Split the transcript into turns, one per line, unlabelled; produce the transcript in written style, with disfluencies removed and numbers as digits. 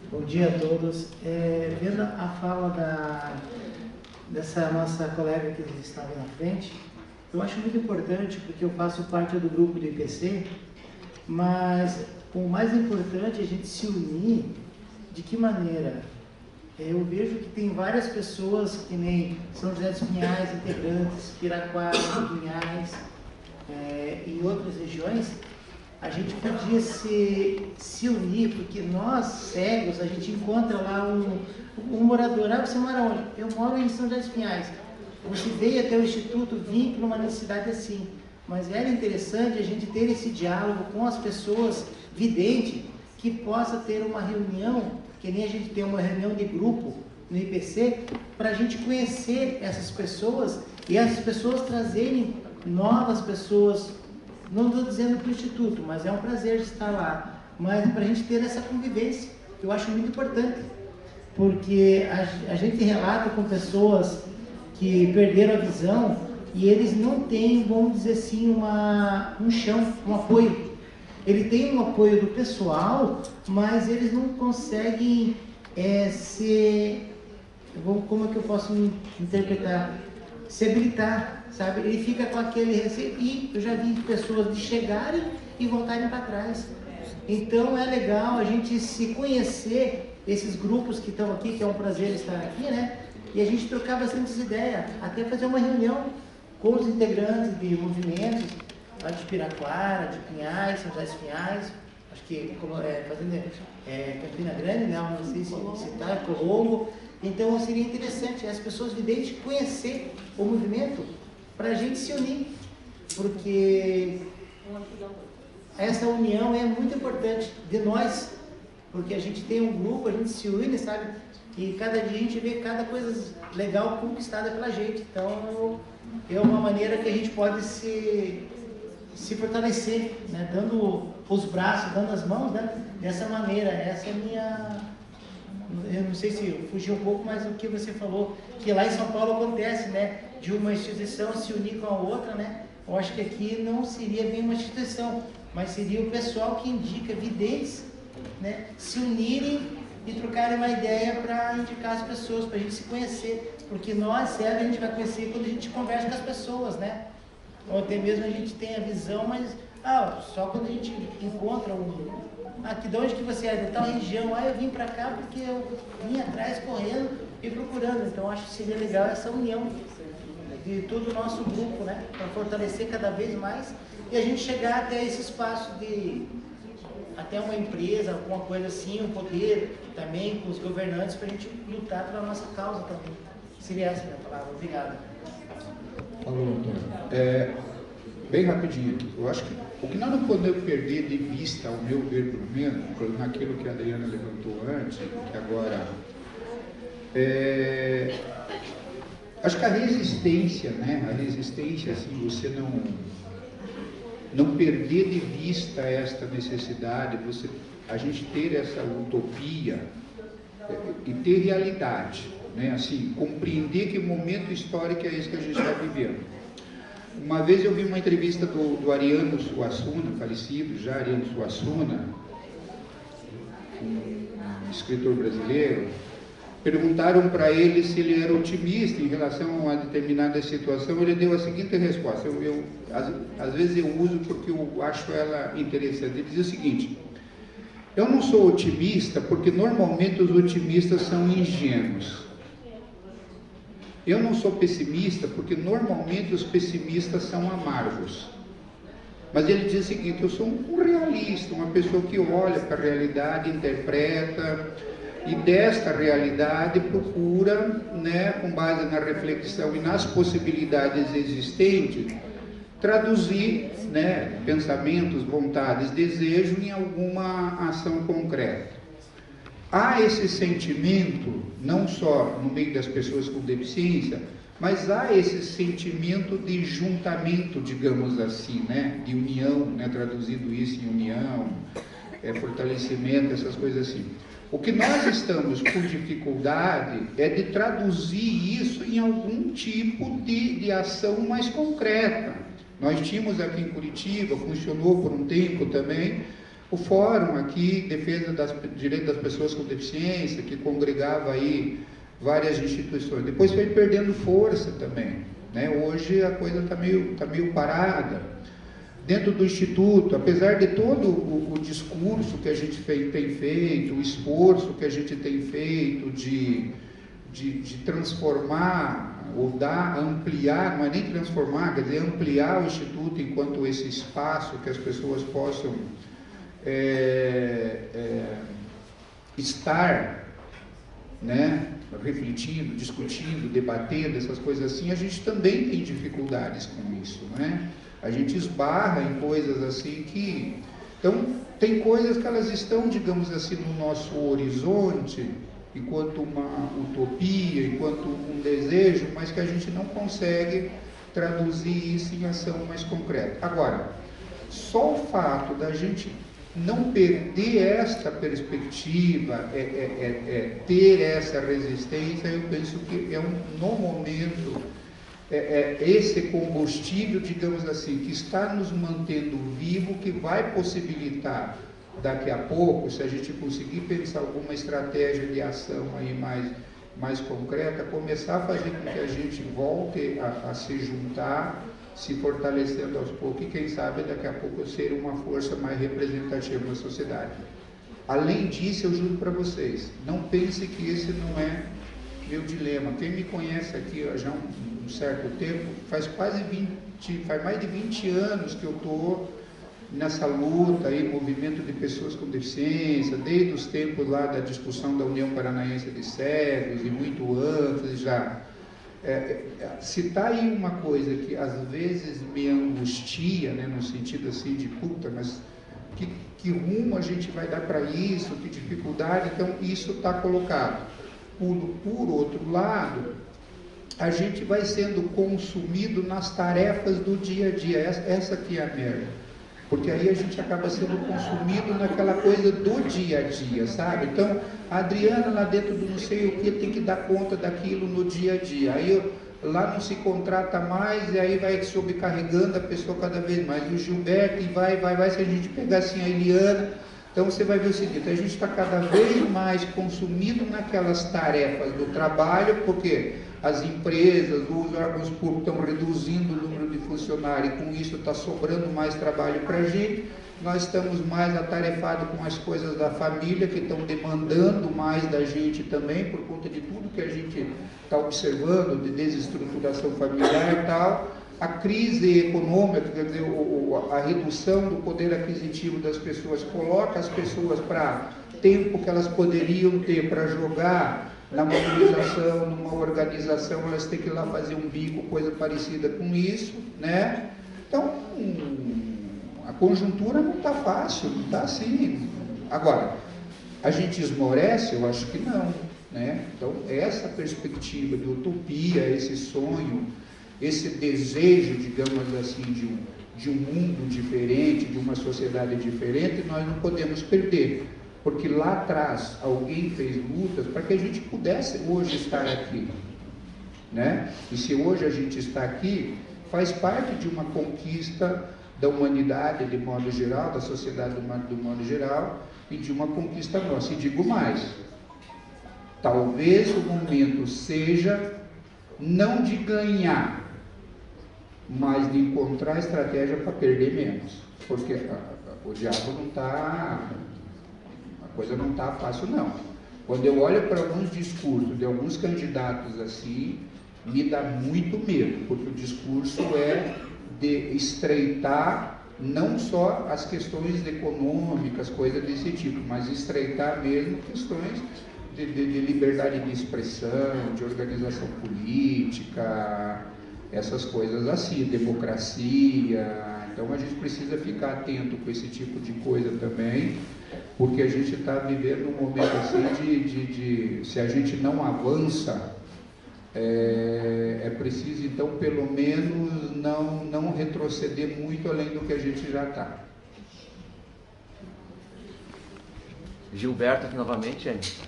Bom dia a todos. Vendo a fala dessa nossa colega que estava na frente, eu acho muito importante, porque eu faço parte do grupo do IPC, mas o mais importante é a gente se unir. De que maneira? Eu vejo que tem várias pessoas, que nem São José dos Pinhais, integrantes, Piraquara, Pinhais, e outras regiões. A gente podia se unir, porque nós, cegos, a gente encontra lá um morador. Ah, você mora onde? Eu moro em São José dos Pinhais. Você veio até o Instituto, vim para uma necessidade assim. Mas era interessante a gente ter esse diálogo com as pessoas videntes, que possa ter uma reunião, que nem a gente tem uma reunião de grupo no IPC, para a gente conhecer essas pessoas e essas pessoas trazerem novas pessoas. Não estou dizendo para o Instituto, mas é um prazer de estar lá. Mas para a gente ter essa convivência, que eu acho muito importante. Porque a gente relata com pessoas que perderam a visão e eles não têm, vamos dizer assim, um chão, um apoio. Ele tem um apoio do pessoal, mas eles não conseguem como é que eu posso interpretar? Se habilitar, sabe? Ele fica com aquele receio, e eu já vi pessoas de chegarem e voltarem para trás. Então é legal a gente se conhecer, esses grupos que estão aqui, que é um prazer estar aqui, né? E a gente trocar bastante ideias, até fazer uma reunião com os integrantes de movimentos, lá de Piraquara, de Pinhais, São José dos Pinhais, acho que Campina Grande, né? Não sei se está, Colombo. Então seria interessante as pessoas videntes conhecer o movimento para a gente se unir, porque essa união é muito importante de nós, porque a gente tem um grupo, a gente se une, sabe? E cada dia a gente vê cada coisa legal conquistada pela gente. Então é uma maneira que a gente pode se fortalecer, né? Dando os braços, dando as mãos, né? Dessa maneira. Essa é a minha... Eu não sei se fugiu um pouco, mas o que você falou, que lá em São Paulo acontece, né? De uma instituição se unir com a outra, né? Eu acho que aqui não seria bem uma instituição, mas seria o pessoal que indica, videntes, né? Se unirem e trocarem uma ideia para indicar as pessoas, para a gente se conhecer. Porque nós, cegos, a gente vai conhecer quando a gente conversa com as pessoas, né? Ou até mesmo a gente tem a visão, mas só quando a gente encontra aqui, de onde que você é? De tal região. Eu vim para cá porque eu vim atrás correndo e procurando. Então acho que seria legal essa união de todo o nosso grupo, né? Para fortalecer cada vez mais e a gente chegar até esse espaço até uma empresa, alguma coisa assim, um poder também com os governantes, para a gente lutar pela nossa causa também. Seria essa a minha palavra. Obrigado.
Falou, Antônio. Bem rapidinho, eu acho que o que nós não podemos perder de vista, ao meu ver, pelo menos, naquilo que a Adriana levantou antes, que agora acho que a resistência, né? A resistência, assim, você não perder de vista esta necessidade, a gente ter essa utopia e ter realidade, né? Assim, compreender que momento histórico é esse que a gente está vivendo. Uma vez eu vi uma entrevista do Ariano Suassuna, falecido já, Ariano Suassuna, um escritor brasileiro. Perguntaram para ele se ele era otimista em relação a uma determinada situação. Ele deu a seguinte resposta, às vezes eu uso porque eu acho ela interessante. Ele diz o seguinte: eu não sou otimista porque normalmente os otimistas são ingênuos. Eu não sou pessimista porque normalmente os pessimistas são amargos. Mas ele diz o seguinte: eu sou um realista, uma pessoa que olha para a realidade, interpreta, e desta realidade procura, né, com base na reflexão e nas possibilidades existentes, traduzir, né, pensamentos, vontades, desejos em alguma ação concreta. Há esse sentimento, não só no meio das pessoas com deficiência, mas há esse sentimento de juntamento, digamos assim, né? De união, né? Traduzido isso em união, fortalecimento, essas coisas assim. O que nós estamos com dificuldade é de traduzir isso em algum tipo de ação mais concreta. Nós tínhamos aqui em Curitiba, funcionou por um tempo também, O fórum aqui, defesa dos direitos das pessoas com deficiência, que congregava aí várias instituições, depois foi perdendo força também, né? Hoje a coisa está meio parada. Dentro do Instituto, apesar de todo o discurso que a gente tem feito, o esforço que a gente tem feito de transformar ou ampliar, não é nem transformar, quer dizer, ampliar o Instituto enquanto esse espaço que as pessoas possam estar, né, refletindo, discutindo, debatendo, essas coisas assim, a gente também tem dificuldades com isso, né? A gente esbarra em coisas assim que... Então, tem coisas que elas estão, digamos assim, no nosso horizonte, enquanto uma utopia, enquanto um desejo, mas que a gente não consegue traduzir isso em ação mais concreta. Agora, só o fato da gente não perder esta perspectiva, ter essa resistência, eu penso que no momento, esse combustível, digamos assim, que está nos mantendo vivo, que vai possibilitar daqui a pouco, se a gente conseguir pensar alguma estratégia de ação aí mais concreta, começar a fazer com que a gente volte a se juntar, se fortalecendo aos poucos, e quem sabe daqui a pouco ser uma força mais representativa na sociedade. Além disso, eu juro para vocês, não pense que esse não é meu dilema. Quem me conhece aqui já há um certo tempo, faz mais de 20 anos que eu estou nessa luta aí, movimento de pessoas com deficiência, desde os tempos lá da discussão da União Paranaense de Cegos, e muito antes já. Se tá aí uma coisa que às vezes me angustia, né, no sentido assim de puta, mas que rumo a gente vai dar para isso, que dificuldade, então isso está colocado. Por outro lado, a gente vai sendo consumido nas tarefas do dia a dia, essa aqui é a merda. Porque aí a gente acaba sendo consumido naquela coisa do dia a dia, sabe? Então, a Adriana lá dentro do não sei o que tem que dar conta daquilo no dia a dia. Aí lá não se contrata mais e aí vai sobrecarregando a pessoa cada vez mais. O Gilberto, e vai, se a gente pegar assim a Eliana, então você vai ver o seguinte, a gente está cada vez mais consumido naquelas tarefas do trabalho, porque as empresas, os órgãos públicos estão reduzindo o número de funcionários, e com isso está sobrando mais trabalho para a gente, nós estamos mais atarefados com as coisas da família, que estão demandando mais da gente também, por conta de tudo que a gente está observando, de desestruturação familiar e tal. A crise econômica, quer dizer, a redução do poder aquisitivo das pessoas, coloca as pessoas para tempo que elas poderiam ter para jogar na mobilização, numa organização, elas têm que ir lá fazer um bico, coisa parecida com isso, né? Então, a conjuntura não está fácil, não está assim. Agora, a gente esmorece? Eu acho que não, né? Então, essa perspectiva de utopia, esse sonho, esse desejo, digamos assim, de um mundo diferente, de uma sociedade diferente, nós não podemos perder. Porque lá atrás alguém fez lutas para que a gente pudesse hoje estar aqui, né? E se hoje a gente está aqui, faz parte de uma conquista da humanidade de modo geral, da sociedade do modo geral, e de uma conquista nossa. E digo mais, talvez o momento seja não de ganhar, mas de encontrar estratégia para perder menos, porque o diabo não está... A coisa não está fácil, não. Quando eu olho para alguns discursos de alguns candidatos assim, me dá muito medo, porque o discurso é de estreitar não só as questões econômicas, coisas desse tipo, mas estreitar mesmo questões de liberdade de expressão, de organização política, essas coisas assim, democracia. Então a gente precisa ficar atento com esse tipo de coisa também, porque a gente está vivendo um momento assim se a gente não avança, é preciso então pelo menos não retroceder muito além do que a gente já está.
Gilberto aqui novamente, gente.